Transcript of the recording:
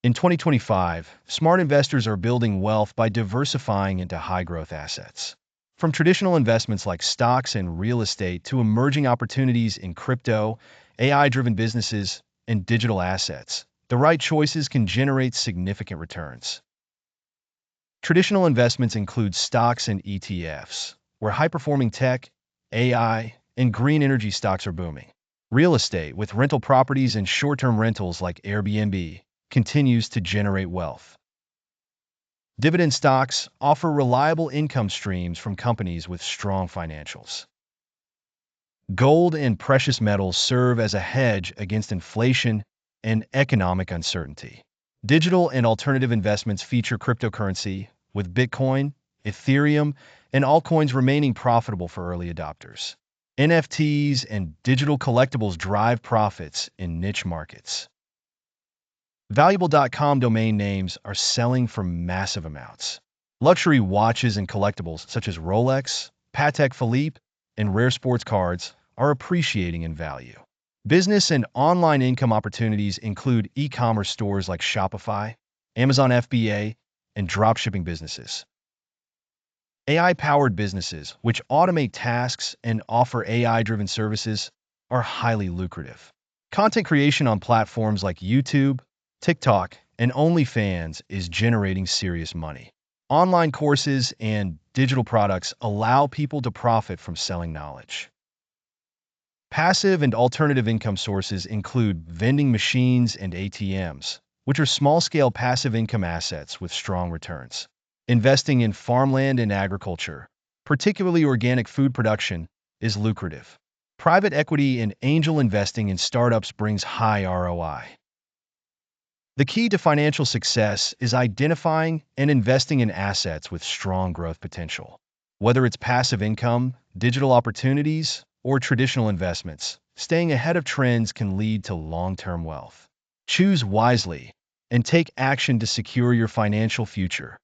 In 2025, smart investors are building wealth by diversifying into high-growth assets. From traditional investments like stocks and real estate to emerging opportunities in crypto, AI-driven businesses, and digital assets, the right choices can generate significant returns. Traditional investments include stocks and ETFs, where high-performing tech, AI, and green energy stocks are booming. Real estate, with rental properties and short-term rentals like Airbnb, continues to generate wealth. Dividend stocks offer reliable income streams from companies with strong financials. Gold and precious metals serve as a hedge against inflation and economic uncertainty. Digital and alternative investments feature cryptocurrency, with Bitcoin, Ethereum, and altcoins remaining profitable for early adopters. NFTs and digital collectibles drive profits in niche markets. Valuable.com domain names are selling for massive amounts. Luxury watches and collectibles such as Rolex, Patek Philippe, and rare sports cards are appreciating in value. Business and online income opportunities include e-commerce stores like Shopify, Amazon FBA, and dropshipping businesses. AI-powered businesses, which automate tasks and offer AI-driven services, are highly lucrative. Content creation on platforms like YouTube, TikTok, and OnlyFans is generating serious money. Online courses and digital products allow people to profit from selling knowledge. Passive and alternative income sources include vending machines and ATMs, which are small-scale passive income assets with strong returns. Investing in farmland and agriculture, particularly organic food production, is lucrative. Private equity and angel investing in startups brings high ROI. The key to financial success is identifying and investing in assets with strong growth potential. Whether it's passive income, digital opportunities, or traditional investments, staying ahead of trends can lead to long-term wealth. Choose wisely and take action to secure your financial future.